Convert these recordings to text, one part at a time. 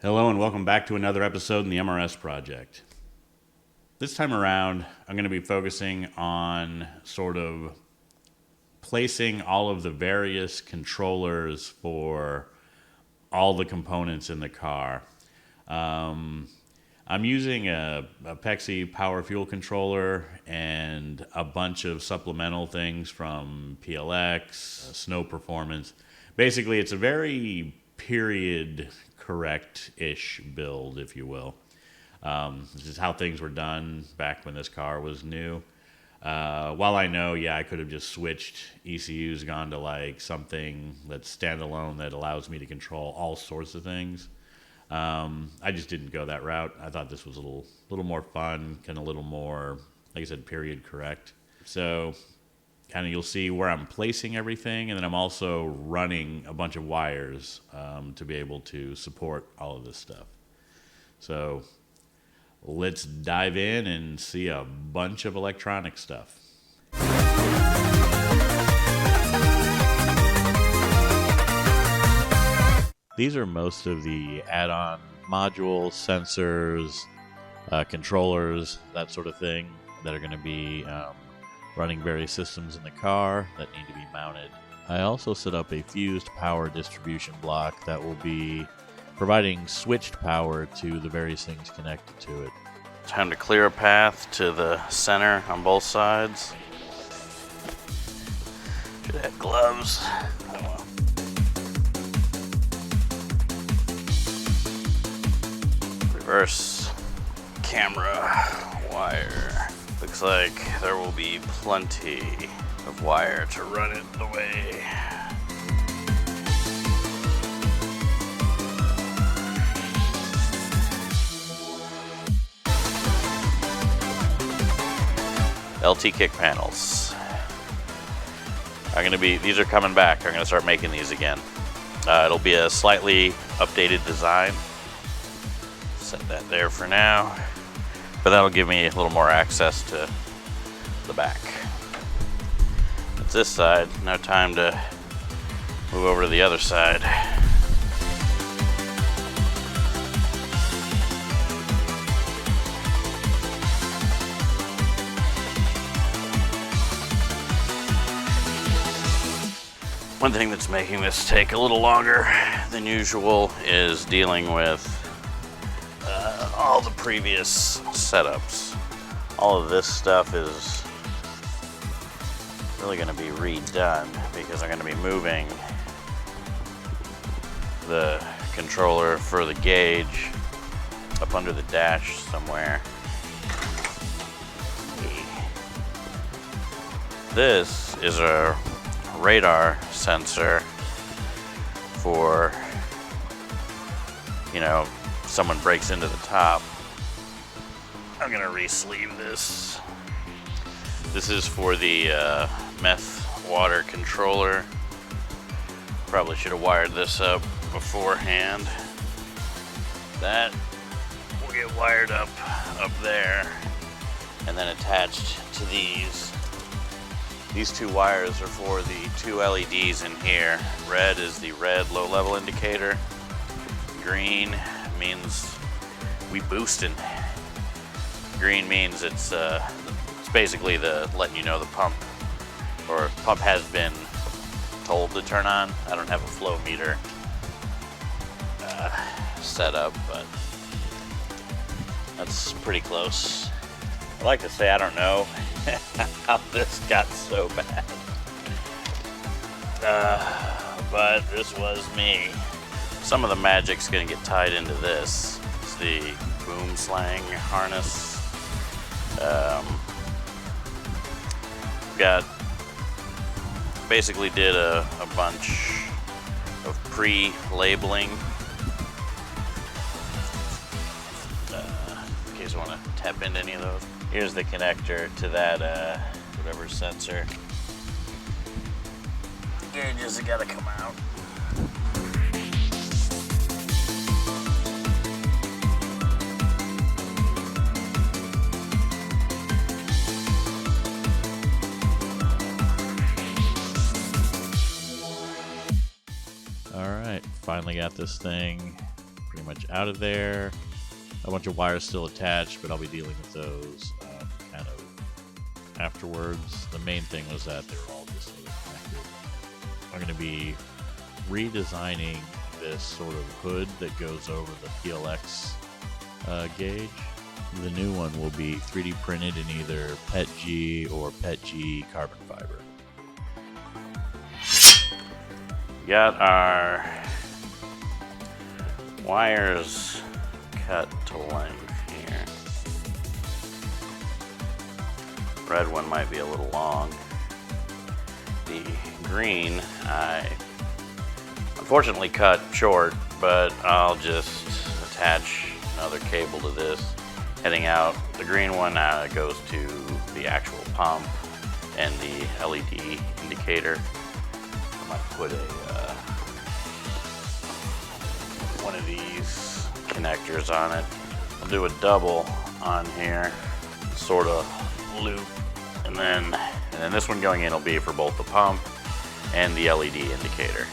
Hello and welcome back to another episode in the MRS Project. This time around, I'm going to be focusing on sort of placing all of the various controllers for all the components in the car. I'm using a PEXI power fuel controller and a bunch of supplemental things from PLX, Snow Performance. Basically, it's a very period correct-ish build, if you will. This is how things were done back when this car was new. While I know, I could have just switched ECUs, gone to like something that's standalone that allows me to control all sorts of things. I just didn't go that route. I thought this was a little more fun, kind of a little more, like I said, period correct. So kind of you'll see where I'm placing everything, and then I'm also running a bunch of wires to be able to support all of this stuff. So let's dive in and see a bunch of electronic stuff. These are most of the add-on modules, sensors, controllers, that sort of thing that are going to be running various systems in the car that need to be mounted. I also set up a fused power distribution block that will be providing switched power to the various things connected to it. Time to clear a path to the center on both sides. Should have gloves. Oh well. Reverse camera wire. Looks like there will be plenty of wire to run it the way. LT kick panels these are coming back. I'm gonna start making these again. It'll be a slightly updated design. Set that there for now. But that'll give me a little more access to the back. That's this side. Now time to move over to the other side. One thing that's making this take a little longer than usual is dealing with all the previous setups. All of this stuff is really going to be redone because I'm going to be moving the controller for the gauge up under the dash somewhere. This is a radar sensor for, someone breaks into the top. I'm gonna re-sleeve this. This is for the meth water controller. Probably should have wired this up beforehand. That will get wired up there and then attached to these. These two wires are for the two LEDs in here. Red is the red low level indicator. Green means we boosting. Green means it's basically the letting you know the pump has been told to turn on. I don't have a flow meter set up, but that's pretty close. I like to say I don't know how this got so bad, but this was me. Some of the magic's gonna get tied into this. It's the boom slang harness. Basically did a bunch of pre-labeling in case you want to tap into any of those. Here's the connector to that whatever sensor. Gauges have got to come out. Finally got this thing pretty much out of there. A bunch of wires still attached, but I'll be dealing with those kind of afterwards. The main thing was that they were all just sort of connected. I'm going to be redesigning this sort of hood that goes over the PLX gauge. The new one will be 3D printed in either PETG or PETG carbon fiber. Got our wires cut to length here. Red one might be a little long. The green I unfortunately cut short, but I'll just attach another cable to this heading out. The green one goes to the actual pump and the LED indicator. I might put one of these connectors on it. I'll do a double on here, sort of loop, and then this one going in will be for both the pump and the LED indicator.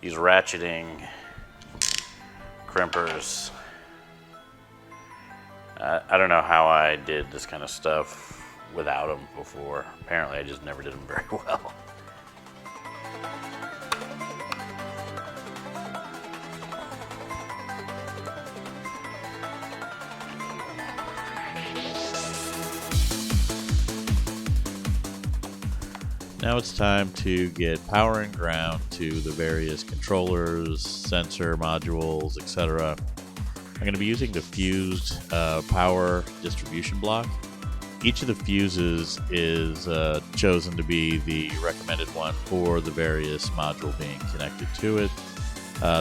These ratcheting crimpers, I don't know how I did this kind of stuff without them before. Apparently I just never did them very well. Now it's time to get power and ground to the various controllers, sensor modules, etc. I'm going to be using the fused power distribution block. Each of the fuses is chosen to be the recommended one for the various module being connected to it.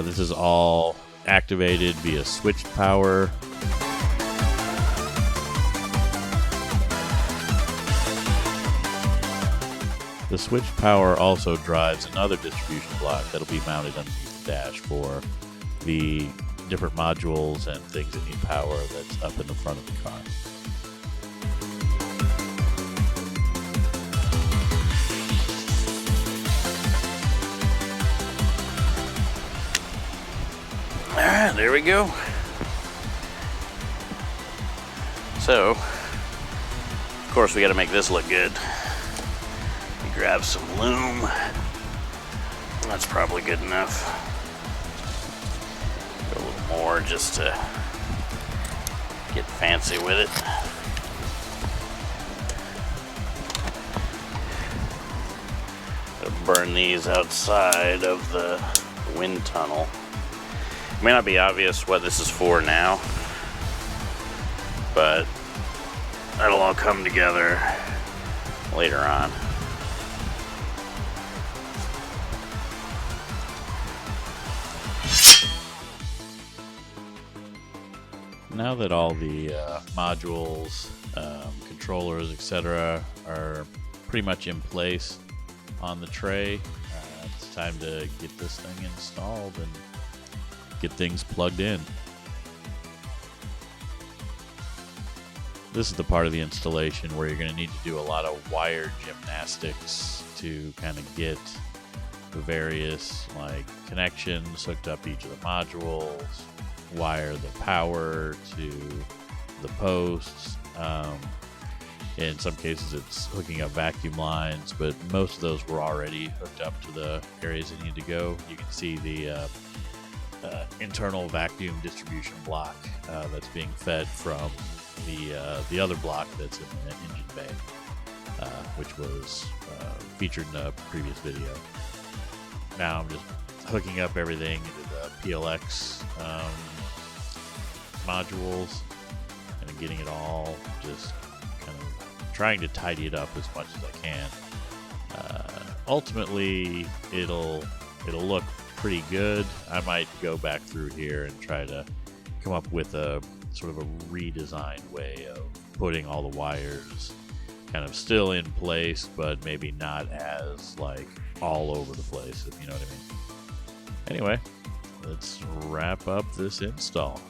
This is all activated via switched power. The switched power also drives another distribution block that'll be mounted underneath the dash for the different modules and things that need power that's up in the front of the car. Alright, there we go. So, of course we gotta make this look good. Grab some loom. That's probably good enough. Go a little more just to get fancy with it. Gonna burn these outside of the wind tunnel. It may not be obvious what this is for now, but that'll all come together later on. Now that all the modules, controllers, etc. are pretty much in place on the tray, it's time to get this thing installed and get things plugged in. This is the part of the installation where you're going to need to do a lot of wire gymnastics to kind of get the various connections hooked up to each of the modules, wire the power to the posts. In some cases it's hooking up vacuum lines, but most of those were already hooked up to the areas that need to go. You can see the internal vacuum distribution block that's being fed from the other block that's in the engine bay, which was featured in a previous video. Now I'm just hooking up everything into the PLX modules and getting it all, just kind of trying to tidy it up as much as I can. Ultimately it'll look pretty good. I might go back through here and try to come up with a sort of a redesigned way of putting all the wires kind of still in place, but maybe not as all over the place, if you know what I mean. Anyway, let's wrap up this install.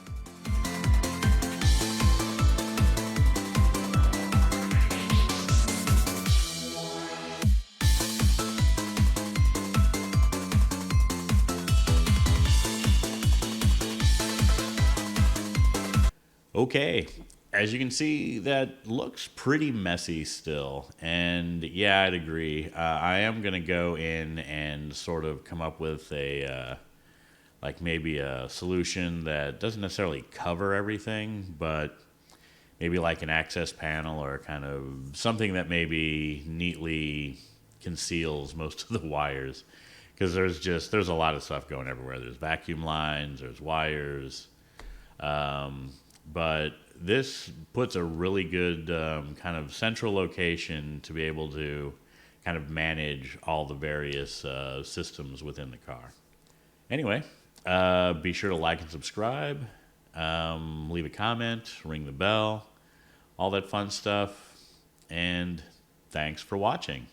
Okay, as you can see, that looks pretty messy still. And yeah, I'd agree. I am going to go in and sort of come up with like maybe a solution that doesn't necessarily cover everything, but maybe like an access panel or kind of something that maybe neatly conceals most of the wires. Because there's a lot of stuff going everywhere. There's vacuum lines, there's wires. But this puts a really good kind of central location to be able to kind of manage all the various systems within the car. Anyway, be sure to like and subscribe, leave a comment, ring the bell, all that fun stuff, and thanks for watching.